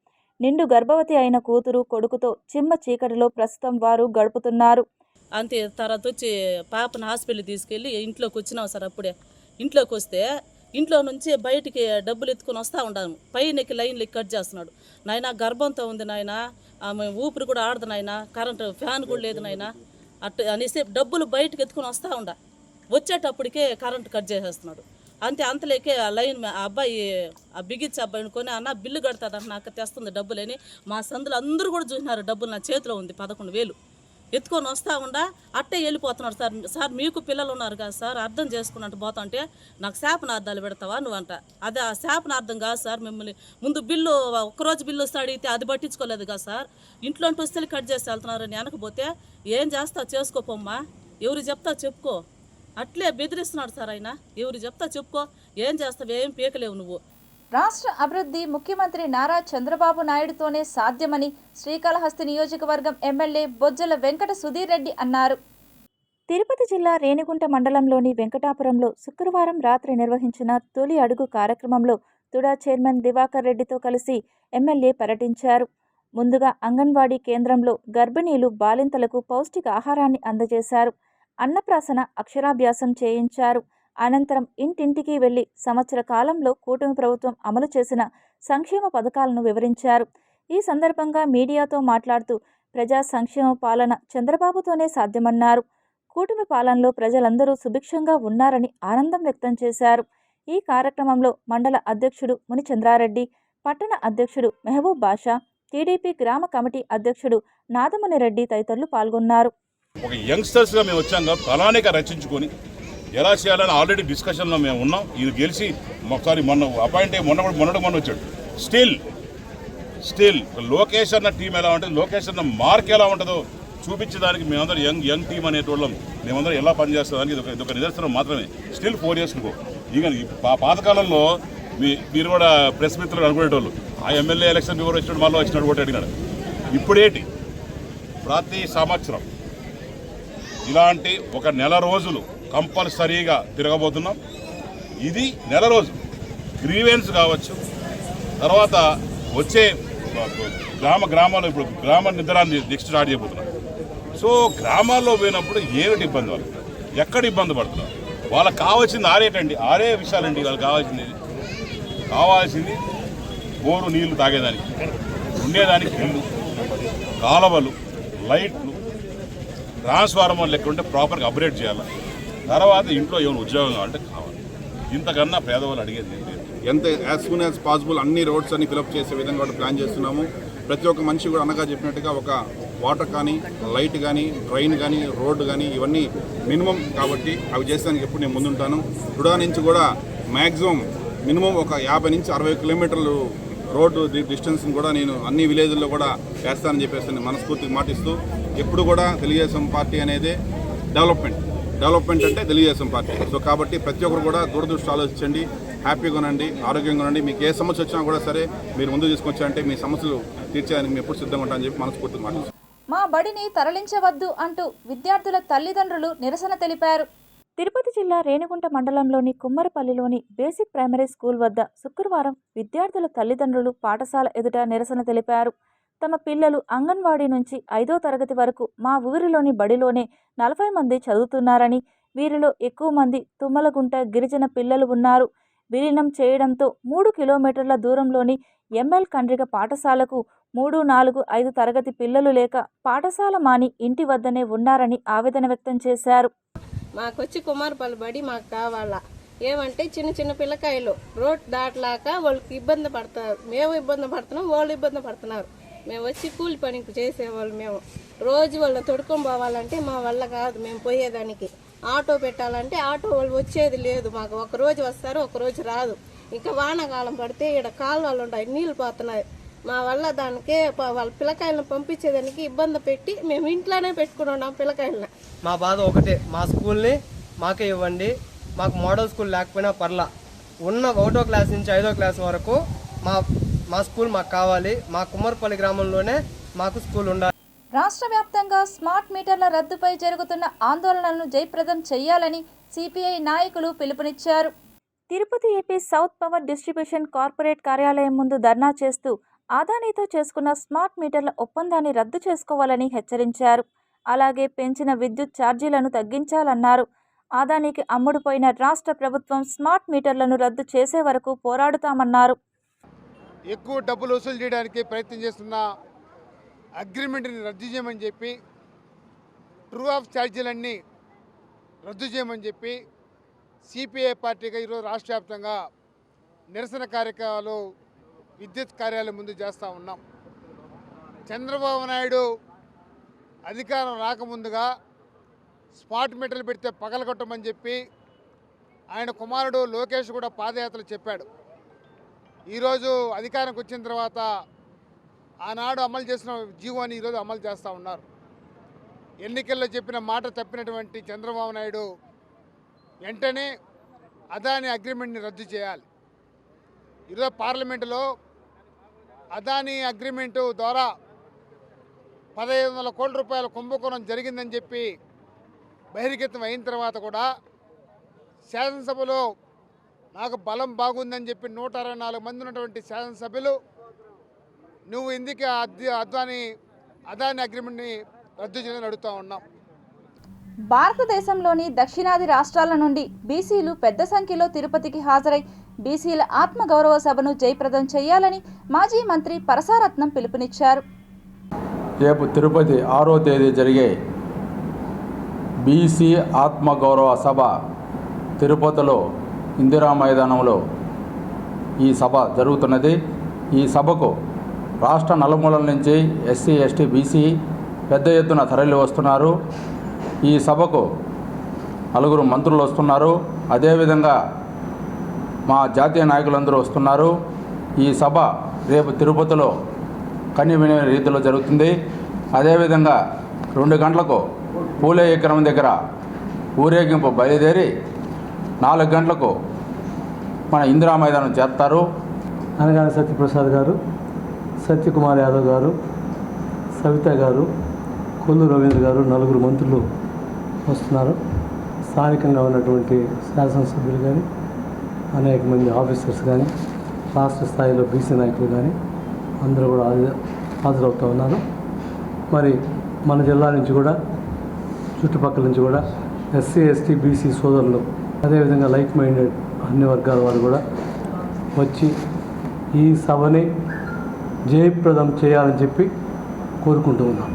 నిండు గర్భవతి అయిన కూతురు, కొడుకుతో చిమ్మ చీకటిలో ప్రస్తుతం వారు గడుపుతున్నారు. అంతే. తర్వాత వచ్చి పాపను హాస్పిటల్ తీసుకెళ్ళి ఇంట్లోకి వచ్చినాం సార్. అప్పుడే ఇంట్లోకి వస్తే ఇంట్లో నుంచి బయటికి డబ్బులు ఎత్తుకొని వస్తూ ఉంటాను. పైనకి లైన్లు కట్ చేస్తున్నాడు. నాయన గర్భంతో ఉంది నాయన, ఆమె ఊపిరి కూడా ఆడదు నాయన, కరెంటు ఫ్యాన్ కూడా లేదు నాయన అట్ట అనేసి డబ్బులు బయటకు ఎత్తుకొని వస్తూ ఉండ. వచ్చేటప్పటికే కరెంటు కట్ చేసేస్తున్నాడు. అంతలేకే ఆ లైన్ ఆ అబ్బాయి, ఆ బిగిచ్చి అబ్బాయిని కొని, అన్న బిల్లు కడతాదంట, నాకు తెస్తుంది డబ్బులని. మా సందులు అందరూ కూడా చూసినారు. డబ్బులు నా చేతిలో ఉంది 11,000 ఎత్తుకొని వస్తూ ఉండా అట్టే వెళ్ళిపోతున్నాడు. సార్ మీకు పిల్లలు ఉన్నారు కదా సార్, అర్థం చేసుకున్నట్టు పోతా ఉంటే నాకు శాపనార్థాలు పెడతావా నువ్వు అంట. అదే ఆ శాపనార్థం కాదు సార్. మిమ్మల్ని ముందు బిల్లు ఒక్కరోజు బిల్లు వస్తే అడిగితే అది పట్టించుకోలేదు కదా సార్, ఇంట్లో వస్తే కట్ చేసి వెళ్తున్నారని వెనకపోతే ఏం చేస్తావు చేసుకోపోమ్మా, ఎవరు చెప్తా చెప్పుకో, అట్లే బెదిరిస్తున్నాడు సార్ ఆయన. ఎవరు చెప్తా చెప్పుకో, ఏం చేస్తావు, ఏం పీకలేవు నువ్వు. రాష్ట్ర అభివృద్ధి ముఖ్యమంత్రి నారా చంద్రబాబు నాయుడుతోనే సాధ్యమని శ్రీకాళహస్తి నియోజకవర్గం ఎమ్మెల్యే బొజ్జల వెంకట సుధీర్ రెడ్డి అన్నారు. తిరుపతి జిల్లా రేణిగుంట మండలంలోని వెంకటాపురంలో శుక్రవారం రాత్రి నిర్వహించిన తొలి అడుగు కార్యక్రమంలో తుడా చైర్మన్ దివాకర్ రెడ్డితో కలిసి ఎమ్మెల్యే పర్యటించారు. ముందుగా అంగన్వాడీ కేంద్రంలో గర్భిణీలు, బాలింతలకు పౌష్టిక ఆహారాన్ని అందజేశారు. అన్నప్రాసన, అక్షరాభ్యాసం చేయించారు. అనంతరం ఇంటింటికి వెళ్లి సంవత్సర కాలంలో కూటమి ప్రభుత్వం అమలు చేసిన సంక్షేమ పథకాలను వివరించారు. ఈ సందర్భంగా మీడియాతో మాట్లాడుతూ ప్రజా సంక్షేమ పాలన చంద్రబాబుతోనే సాధ్యమన్నారు. కూటమి పాలనలో ప్రజలందరూ సుభిక్షంగా ఉన్నారని ఆనందం వ్యక్తం చేశారు. ఈ కార్యక్రమంలో మండల అధ్యక్షుడు ముని చంద్రారెడ్డి, పట్టణ అధ్యక్షుడు మెహబూబ్ బాషా, టీడీపీ గ్రామ కమిటీ అధ్యక్షుడు నాదముని రెడ్డి తదితరులు పాల్గొన్నారు. ఒక యంగ్స్టర్స్గా మేము వచ్చాం, ప్రణాళిక రచించుకొని ఎలా చేయాలని ఆల్రెడీ డిస్కషన్లో మేము ఉన్నాం. ఇది గెలిచి ఒకసారి మొన్న అపాయింట్ అయ్యి మొన్న వచ్చాడు. స్టిల్ లోకేష్ అన్న టీం ఎలా ఉంటుంది, లోకేష్ అన్న మార్క్ ఎలా ఉంటుందో చూపించడానికి మేమందరం యంగ్ టీం అనేటోళ్ళం మేమందరం ఎలా పనిచేస్తుందని ఇది ఒక నిదర్శనం మాత్రమే. Still 4 years go. ఇక పాతకాలంలో మీరు కూడా ప్రెస్ మిత్రులు అనుకునేటోళ్ళు ఆ ఎమ్మెల్యే ఎలక్షన్ ఎవరు వచ్చినాడు మళ్ళీ వచ్చినాడు కూడా అడిగినాడు. ఇప్పుడేంటి ప్రతి సంవత్సరం ఇలాంటి ఒక నెల రోజులు కంపల్సరీగా తిరగబోతున్నాం. ఇది నెల రోజులు గ్రీవెన్స్ కావచ్చు, తర్వాత వచ్చే గ్రామాల్లో ఇప్పుడు గ్రామ నిద్రాన్ని నెక్స్ట్ స్టార్ట్ చేయబోతున్నాం. సో గ్రామాల్లో పోయినప్పుడు ఏమిటి ఇబ్బంది, వాళ్ళు ఎక్కడ ఇబ్బంది పడుతున్నారు, వాళ్ళకి కావాల్సింది ఆరే విషయాలండి. వాళ్ళకి కావాల్సింది బోరు నీళ్లు తాగేదానికి, ఉండేదానికి ఇల్లు, కాలువలు, లైట్లు, ట్రాన్స్ఫార్మర్ లెక్క ఉంటే ప్రాపర్గా అప్గ్రేడ్ చేయాలి. తర్వాత ఇంట్లో ఏమైనా ఉద్యోగం కావాలంటే కావాలి. ఇంతకన్నా పేదవాళ్ళు అడిగేది లేదు. ఎంత యాజ్ సూన్ యాజ్ పాసిబుల్ అన్ని రోడ్స్ అన్ని ఫిలప్ చేసే విధంగా కూడా ప్లాన్ చేస్తున్నాము. ప్రతి ఒక్క మనిషి కూడా అన్నగా చెప్పినట్టుగా ఒక వాటర్ కానీ, లైట్ కానీ, డ్రైన్ కానీ, రోడ్డు కానీ ఇవన్నీ మినిమం కాబట్టి అవి చేసేదానికి ఎప్పుడు నేను ముందుంటాను. టుడా నుంచి కూడా మ్యాక్సిమం మినిమం ఒక 50 నుంచి 60 కిలోమీటర్లు రోడ్డు డిస్టెన్స్ కూడా నేను అన్ని విలేజ్ల్లో కూడా వేస్తానని చెప్పేసి నేను మనస్ఫూర్తిగా మాటిస్తూ, ఎప్పుడు కూడా తెలుగుదేశం పార్టీ అనేది డెవలప్మెంట్ అంటే తెలుగుదేశం పార్టీ. సో కాబట్టి ప్రతి ఒక్కరు కూడా దూరదృష్టి ఆలోచించండి, హ్యాపీగా ఉండండి, ఆరోగ్యంగా ఉండండి. మీకు ఏ సమస్య వచ్చినా కూడా సరే మీరు ముందు తీసుకొచ్చారంటే మీ సమస్యలు తీర్చేదానికి మేము ఎప్పుడు సిద్ధంగా ఉంటామని చెప్పి మనస్ఫూర్తిగా మాట్లాడుతున్నాం. మా బడిని తరలించవద్దు అంటూ విద్యార్థుల తల్లిదండ్రులు నిరసన తెలిపారు. తిరుపతి జిల్లా రేణిగుంట మండలంలోని కుమ్మరపల్లిలోని బేసిక్ ప్రైమరీ స్కూల్ వద్ద శుక్రవారం విద్యార్థుల తల్లిదండ్రులు పాఠశాల ఎదుట నిరసన తెలిపారు. తమ పిల్లలు అంగన్వాడీ నుంచి 5వ తరగతి వరకు మా ఊరిలోని బడిలోనే 40 మంది చదువుతున్నారని, వీరిలో ఎక్కువ మంది తుమ్మలగుంట గిరిజన పిల్లలు ఉన్నారు. విలీనం చేయడంతో 3 కిలోమీటర్ల దూరంలోని ఎంఎల్ కండ్రిగ పాఠశాలకు 3, 4, 5 తరగతి పిల్లలు లేక పాఠశాల మాని ఇంటి వద్దనే ఉన్నారని ఆవేదన వ్యక్తం చేశారు. మాకొచ్చి కుమారపల్లి బడి మాకు కావాలా. ఏమంటే చిన్న చిన్న పిల్లకాయలు రోడ్ దాటలాక వాళ్ళకి ఇబ్బంది పడతారు. మేము ఇబ్బంది పడుతున్నాం, వాళ్ళు ఇబ్బంది పడుతున్నారు. మేము వచ్చి కూలి పనికి చేసేవాళ్ళు. మేము రోజు వాళ్ళని తొడుకొని పోవాలంటే మా వల్ల కాదు. మేము పోయేదానికి ఆటో పెట్టాలంటే ఆటో వాళ్ళు వచ్చేది లేదు. మాకు ఒకరోజు వస్తారు, ఒకరోజు రాదు. ఇంకా వానాకాలం పడితే ఇక్కడ కాలువలు ఉంటాయి, నీళ్ళు పోతున్నాయి. మా వల్ల దానికే వాళ్ళ పిల్లకాయలను పంపించేదానికి ఇబ్బంది పెట్టి మేము ఇంట్లోనే పెట్టుకుని ఉన్నాం పిల్లకాయలని. మా బాధ ఒకటే, మా స్కూల్ని మాకే ఇవ్వండి. మాకు మోడల్ స్కూల్ లేకపోయినా పర్లా, ఉన్న 1వ క్లాస్ నుంచి 5వ క్లాస్ వరకు మా స్కూల్ మాకు కావాలి. మా కుమ్మరపల్లి గ్రామంలోనే మాకు స్కూల్ ఉండాలి. రాష్ట్ర వ్యాప్తంగా స్మార్ట్ మీటర్ల రద్దుపై జరుగుతున్న ఆందోళనలను జయప్రదం చేయాలని సిపిఐ నాయకులు పిలుపునిచ్చారు. Tirupati AP south power distribution corporate కార్యాలయం ముందు ధర్నా చేస్తూ అదానీతో చేసుకున్న స్మార్ట్ మీటర్ల ఒప్పందాన్ని రద్దు చేసుకోవాలని హెచ్చరించారు. అలాగే పెంచిన విద్యుత్ ఛార్జీలను తగ్గించాలన్నారు. అదానీకి అమ్ముడుపోయిన రాష్ట్ర ప్రభుత్వం స్మార్ట్ మీటర్లను రద్దు చేసే వరకు పోరాడుతామన్నారు. ఎక్కువ డబ్బులు వసూలు చేయడానికి ప్రయత్నం చేస్తున్న అగ్రిమెంట్ని రద్దు చేయమని చెప్పి, ట్రూ ఆఫ్ ఛార్జీలన్నీ రద్దు చేయమని చెప్పి సిపిఐ పార్టీగా ఈరోజు రాష్ట్ర వ్యాప్తంగా నిరసన కార్యక్రమాలు విద్యుత్ కార్యాలయం ముందు చేస్తూ ఉన్నాం. చంద్రబాబు నాయుడు అధికారం రాకముందుగా స్మార్ట్ మీటర్లు పెడితే పగలగొట్టమని చెప్పి ఆయన కుమారుడు లోకేష్ కూడా పాదయాత్రలు చెప్పాడు. ఈరోజు అధికారంకి వచ్చిన తర్వాత ఆనాడు అమలు చేసిన జీవోని ఈరోజు అమలు చేస్తూ ఉన్నారు. ఎన్నికల్లో చెప్పిన మాట తప్పినటువంటి చంద్రబాబు నాయుడు వెంటనే అదానీ అగ్రిమెంట్ని రద్దు చేయాలి. ఈరోజు పార్లమెంటులో అదానీ అగ్రిమెంటు ద్వారా 1500 కోట్ల రూపాయల కుంభకోణం జరిగిందని చెప్పి బహిర్గతం అయిన తర్వాత కూడా శాసనసభలో నాకు బలం బాగుందని చెప్పి 164 మంది ఉన్నటువంటి శాసనసభ్యులు నువ్వు ఎందుకు అదానీ అగ్రిమెంట్ని రద్దు చేయాలని అడుగుతూ ఉన్నాం. భారతదేశంలోని దక్షిణాది రాష్ట్రాల నుండి బీసీలు పెద్ద సంఖ్యలో తిరుపతికి హాజరై బీసీల ఆత్మగౌరవ సభను జయప్రదం చేయాలని మాజీ మంత్రి పరసారత్నం పిలుపునిచ్చారు. రేపు తిరుపతి 6వ తేదీ జరిగే బీసీ ఆత్మగౌరవ సభ తిరుపతిలో ఇందిరా మైదానంలో ఈ సభ జరుగుతున్నది. ఈ సభకు రాష్ట్ర నలుమూలల నుంచి ఎస్సీ, ఎస్టీ, బీసీ పెద్ద ఎత్తున తరలి వస్తున్నారు. ఈ సభకు 9 మంత్రులు వస్తున్నారు. అదేవిధంగా మా జాతీయ నాయకులందరూ వస్తున్నారు. ఈ సభ రేపు తిరుపతిలో కనివిని రీతిలో జరుగుతుంది. అదేవిధంగా 2 గంటలకు పూలే విగ్రహం దగ్గర ఊరేగింపు బయలుదేరి 4 గంటలకు మన ఇందిరా మైదానం చేస్తారు. అనగానే సత్యప్రసాద్ గారు, సత్యకుమార్ యాదవ్ గారు, సవిత గారు, కొల్లు రవీంద్ర గారు, 4 మంత్రులు వస్తున్నారు. స్థానికంగా ఉన్నటువంటి శాసనసభ్యులు కానీ, అనేక మంది ఆఫీసర్స్ కానీ, రాష్ట్ర స్థాయిలో బీసీ నాయకులు కానీ అందరూ కూడా హాజరవుతూ ఉన్నారు. మరి మన జిల్లా నుంచి కూడా, చుట్టుపక్కల నుంచి కూడా ఎస్సీ, ఎస్టీ, బీసీ సోదరులు, అదేవిధంగా లైక్ మైండెడ్ అన్ని వర్గాల వారు కూడా వచ్చి ఈ సభని జయప్రదం చేయాలని చెప్పి కోరుకుంటూ ఉన్నాం.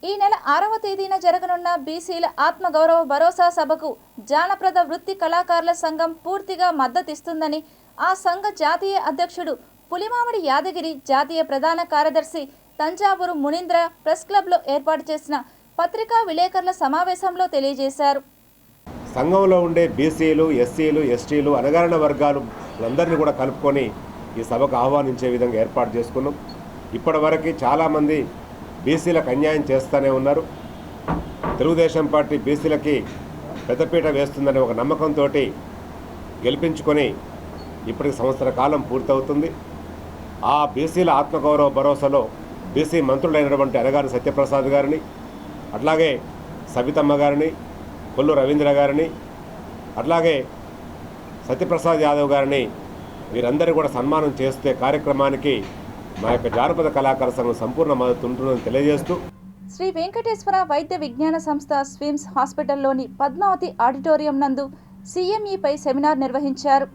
ఈ నెల 6వ తేదీన జరగనున్న బీసీల ఆత్మగౌరవ భరోసా సభకు జానపద వృత్తి కళాకారుల సంఘం పూర్తిగా మద్దతిస్తుందని ఆ సంఘ జాతీయ అధ్యక్షుడు పులిమామిడి యాదగిరి, జాతీయ ప్రధాన కార్యదర్శి తంజావూరు మునీంద్ర ప్రెస్ క్లబ్లో ఏర్పాటు చేసిన పత్రికా విలేకరుల సమావేశంలో తెలియజేశారు. సంఘంలో ఉండే బీసీలు, ఎస్సీలు, ఎస్టీలు, అణగారిన వర్గాలు అందరినీ కూడా కలుపుకొని ఈ సభకు ఆహ్వానించే విధంగా ఏర్పాటు చేసుకున్నాం. ఇప్పటివరకు చాలామంది బీసీలకు అన్యాయం చేస్తూనే ఉన్నారు. తెలుగుదేశం పార్టీ బీసీలకి పెద్దపీట వేస్తుందనే ఒక నమ్మకంతో గెలిపించుకొని ఇప్పటికి సంవత్సర కాలం పూర్తవుతుంది. ఆ బీసీల ఆత్మగౌరవ భరోసాలో బీసీ మంత్రులైనటువంటి అనగాని సత్యప్రసాద్ గారిని, అట్లాగే సవితమ్మ గారిని, కొల్లు రవీంద్ర గారిని, అట్లాగే సత్యప్రసాద్ యాదవ్ గారిని వీరందరూ కూడా సన్మానం చేస్తే కార్యక్రమానికి మా యొక్క జానపద కళాకార సంఘం సంపూర్ణ మద్దతు ఉంటుందని తెలియజేస్తూ శ్రీ వెంకటేశ్వర వైద్య విజ్ఞాన సంస్థ స్విమ్స్ హాస్పిటల్లోని పద్మావతి ఆడిటోరియం నందు CMEపై సెమినార్ నిర్వహించారు.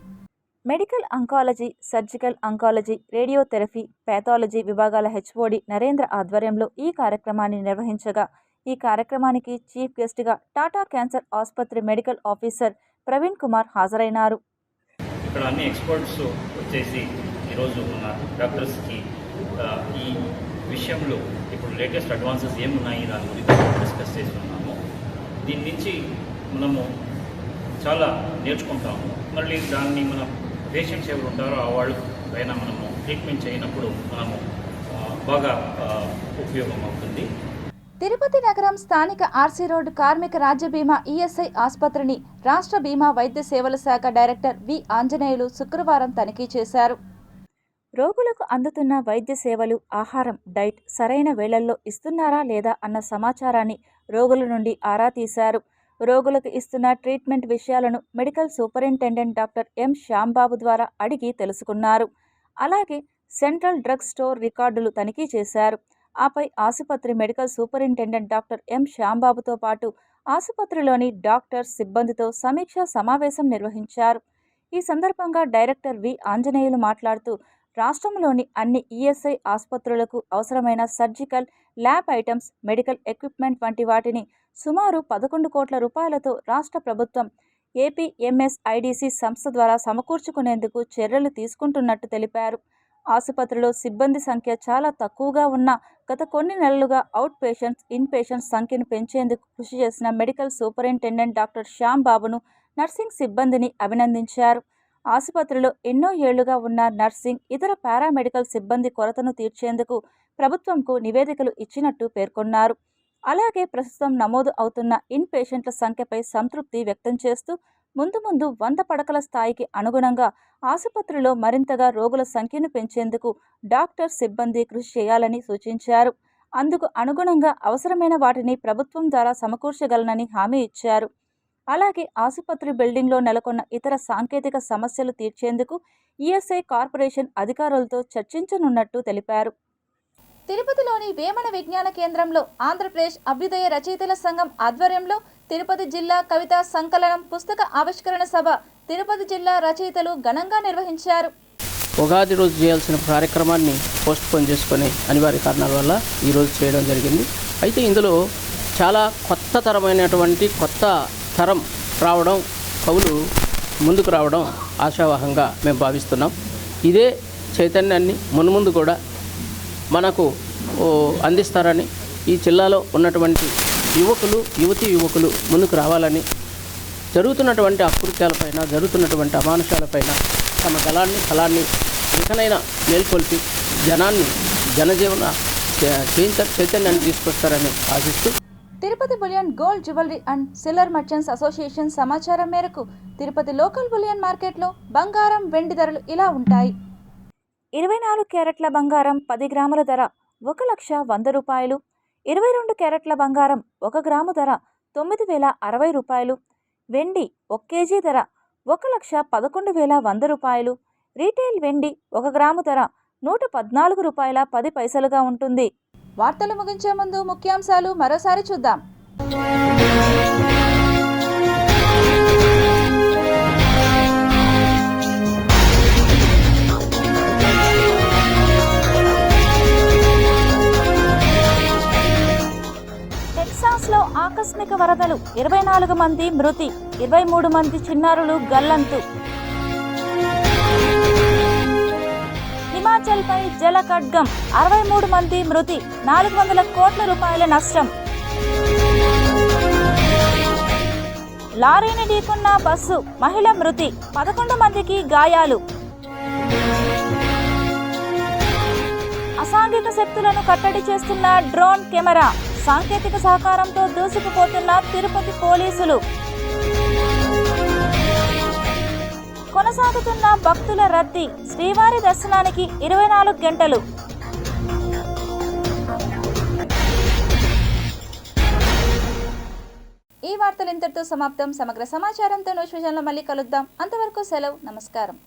Medical oncology, surgical oncology, radiotherapy, pathology విభాగాల HOD నరేంద్ర ఆధ్వర్యంలో ఈ కార్యక్రమాన్ని నిర్వహించగా, ఈ కార్యక్రమానికి చీఫ్ గెస్ట్గా టాటా క్యాన్సర్ ఆసుపత్రి మెడికల్ ఆఫీసర్ ప్రవీణ్ కుమార్ హాజరైనారు. ఇక్కడ అన్ని ఎక్స్పర్ట్స్ వచ్చేసి ఈరోజు ఉన్న డాక్టర్స్కి ఈ విషయంలో ఇప్పుడు లేటెస్ట్ అడ్వాన్సెస్ ఏమున్నాయి దాని గురించి డిస్కస్ చేస్తున్నాము. దీని నుంచి మనము చాలా నేర్చుకుంటాము. మళ్ళీ దాన్ని మన పేషెంట్స్ ఎవరు ఉంటారో ఆ వాళ్ళ పైన మనము ట్రీట్మెంట్ చేయనప్పుడు మనము బాగా ఉపయోగం అవుతుంది. తిరుపతి నగరం స్థానిక RC రోడ్డు కార్మిక రాజ్య బీమా ESI ఆసుపత్రిని రాష్ట్ర బీమా వైద్య సేవల శాఖ డైరెక్టర్ వి ఆంజనేయులు శుక్రవారం తనిఖీ చేశారు. రోగులకు అందుతున్న వైద్య సేవలు, ఆహారం, డైట్ సరైన వేళల్లో ఇస్తున్నారా లేదా అన్న సమాచారాన్ని రోగుల నుండి ఆరా తీశారు. రోగులకు ఇస్తున్న ట్రీట్మెంట్ విషయాలను medical superintendent doctor M. Shyam Babu ద్వారా అడిగి తెలుసుకున్నారు. అలాగే సెంట్రల్ డ్రగ్ స్టోర్ రికార్డులు తనిఖీ చేశారు. ఆపై ఆసుపత్రి మెడికల్ సూపరింటెండెంట్ డాక్టర్ M. శ్యాంబాబుతో పాటు ఆసుపత్రిలోని డాక్టర్, సిబ్బందితో సమీక్షా సమావేశం నిర్వహించారు. ఈ సందర్భంగా డైరెక్టర్ వి ఆంజనేయులు మాట్లాడుతూ, రాష్ట్రంలోని అన్ని ESI ఆసుపత్రులకు అవసరమైన surgical, lab items, medical equipment వంటి వాటిని సుమారు 11 కోట్ల రూపాయలతో రాష్ట్ర ప్రభుత్వం APMSIDC సంస్థ ద్వారా సమకూర్చుకునేందుకు చర్యలు తీసుకుంటున్నట్టు తెలిపారు. ఆసుపత్రిలో సిబ్బంది సంఖ్య చాలా తక్కువగా ఉన్న గత కొన్ని నెలలుగా అవుట్ పేషెంట్స్, ఇన్ పేషెంట్స్ సంఖ్యను పెంచేందుకు కృషి చేసిన మెడికల్ సూపరింటెండెంట్ డాక్టర్ శ్యామ్ బాబును, నర్సింగ్ సిబ్బందిని అభినందించారు. ఆసుపత్రిలో ఎన్నో ఏళ్లుగా ఉన్న నర్సింగ్, ఇతర పారామెడికల్ సిబ్బంది కొరతను తీర్చేందుకు ప్రభుత్వంకు నివేదికలు ఇచ్చినట్టు పేర్కొన్నారు. అలాగే ప్రస్తుతం నమోదు అవుతున్న ఇన్ పేషెంట్ల సంఖ్యపై సంతృప్తి వ్యక్తం చేస్తూ, ముందు 100 పడకల స్థాయికి అనుగుణంగా ఆసుపత్రిలో మరింతగా రోగుల సంఖ్యను పెంచేందుకు డాక్టర్, సిబ్బంది కృషి చేయాలని సూచించారు. అందుకు అనుగుణంగా అవసరమైన వాటిని ప్రభుత్వం ద్వారా సమకూర్చగలనని హామీ ఇచ్చారు. అలాగే ఆసుపత్రి బిల్డింగ్లో నెలకొన్న ఇతర సాంకేతిక సమస్యలు తీర్చేందుకు ESI కార్పొరేషన్ అధికారులతో చర్చించనున్నట్టు తెలిపారు. తిరుపతిలోని వేమన విజ్ఞాన కేంద్రంలో ఆంధ్రప్రదేశ్ అభ్యుదయ రచయితల సంఘం ఆధ్వర్యంలో తిరుపతి జిల్లా కవితా సంకలనం పుస్తక ఆవిష్కరణ సభ తిరుపతి జిల్లా రచయితలు ఘనంగా నిర్వహించారు. ఉగాది రోజు చేయాల్సిన కార్యక్రమాన్ని పోస్ట్ పోన్ చేసుకునే అనివార్య కారణాల వల్ల ఈరోజు చేయడం జరిగింది. అయితే ఇందులో చాలా కొత్త తరం రావడం, కవులు ముందుకు రావడం ఆశావాహంగా మేము భావిస్తున్నాం. ఇదే చైతన్యాన్ని మున్ముందు కూడా మనకు అందిస్తారని, ఈ జిల్లాలో ఉన్నటువంటి యువకులు ముందుకు రావాలని, జరుగుతున్నటువంటి అకృత్యాలపైన, జరుగుతున్నటువంటి అమానుషాలపైన తమ ఫలాన్ని ఇకనైనా మేల్కొల్పి జనజీవన చైతన్యాన్ని తీసుకొస్తారని ఆశిస్తూ Tirupati bullion gold jewellery and silver merchants association సమాచారం మేరకు తిరుపతి లోకల్ బులియన్ మార్కెట్లో బంగారం వెండి ధరలు ఇలా ఉంటాయి. 24 క్యారెట్ల బంగారం 10 గ్రాముల ధర 1,100,000 రూపాయలు. 22 క్యారెట్ల బంగారం 1 గ్రాము ధర 9,060 రూపాయలు. వెండి 1 కేజీ ధర 1,11,100 రూపాయలు. రీటైల్ వెండి 1 గ్రాము ధర 114 రూపాయల 10 పైసలుగా ఉంటుంది. వార్తలు ముగించే ముందు ముఖ్యాంశాలు మరోసారి చూద్దాం. టెక్సాస్లో ఆకస్మిక వరదలు 24 మంది మృతి, 23 మంది చిన్నారులు గల్లంతు. హిమాచల్పై జల ఖడ్గం 63 మంది మృతి, 400 కోట్ల రూపాయల నష్టం. లారీని ఢీకొన్న బస్సు, మహిళ మృతి, 11 మందికి గాయాలు. అసాంఘిక శక్తులను కట్టడి చేస్తున్న డ్రోన్ కెమెరా, సాంకేతిక సహకారంతో దూసుకుపోతున్న తిరుపతి పోలీసులు. కొనసాగుతున్న భక్తుల రద్దీ, శ్రీవారి దర్శనానికి 24 గంటలు. ఈ వార్తలు ఇంతటితో సమాప్తం. సమగ్ర సమాచారంతో న్యూస్ విజన్లో మళ్ళీ కలుద్దాం. అంతవరకు సెలవు, నమస్కారం.